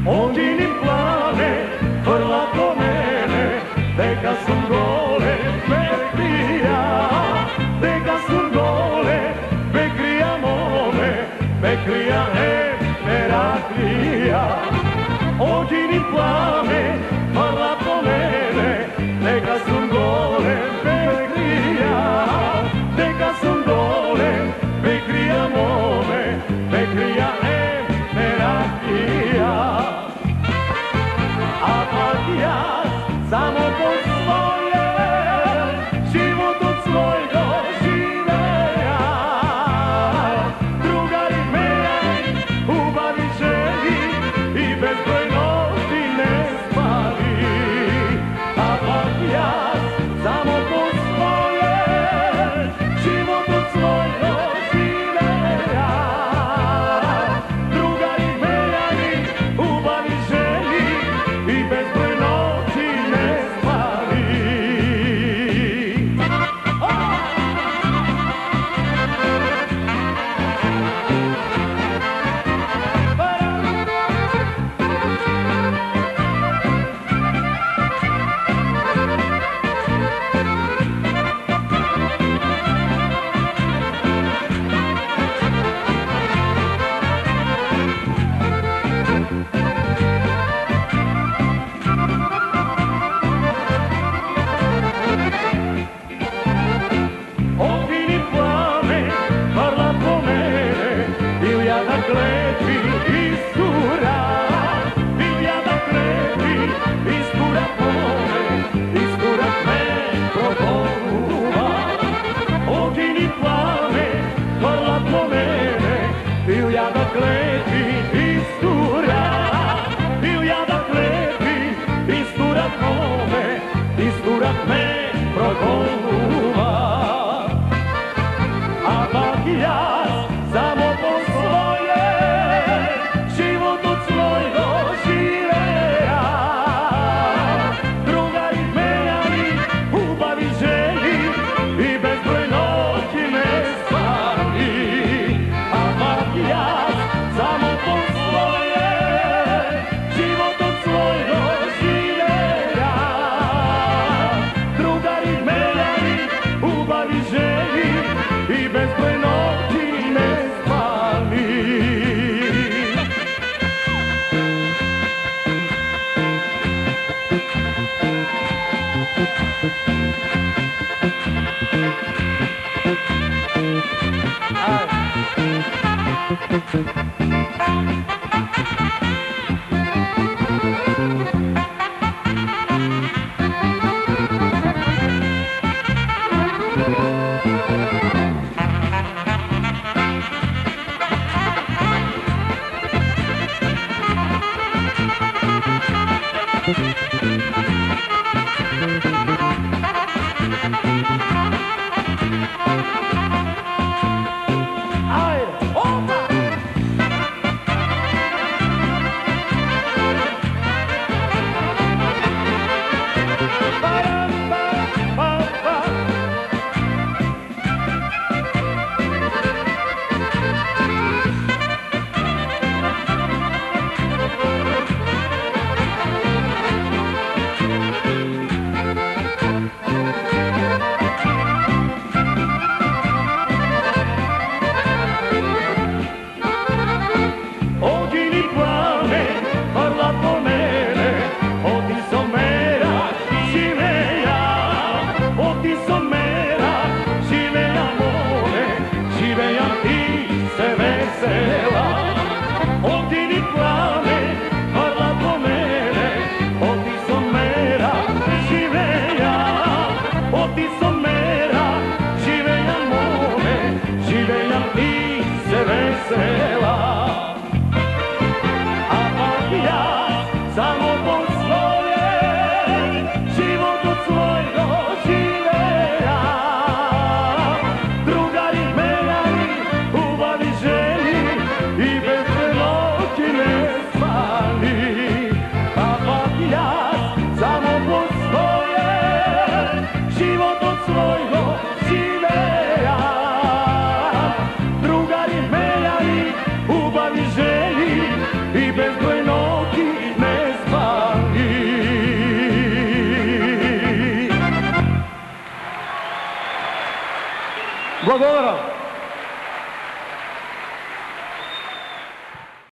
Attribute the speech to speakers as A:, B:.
A: Oči plave, vrla po mene, deka sun gole, bekrija, deka sun gole, bekrija mome, bekrija Meraklija. Oči plave, vrla po mene, deka sun gole, bekrija, deka sun gole, bekrija mome, bekrija Meraklija. Samo po svoje, život od svojega živeja. Drugari mejani, ubavi želji i bezbroj noći ne spali. A pak ja samo po svoje, život od svojega živeja. Drugari mejani, ubavi želji i bezbroj noći ne spali. Oči plave, parla po mene, divlja da klepi istura. Divlja da klepi istura po me, istura me proboruva. Oči plave, parla po mene, divlja da klepi istura. Divlja da klepi istura po me, istura me proboruva. Ja samo po svoje, život od svojega živeja. Drugari mejani, ubavi želji i bezbroj noći ne spali. A pak ja samo po svoje, život od svojega živeja. Drugari mejani,
B: 100 dolara.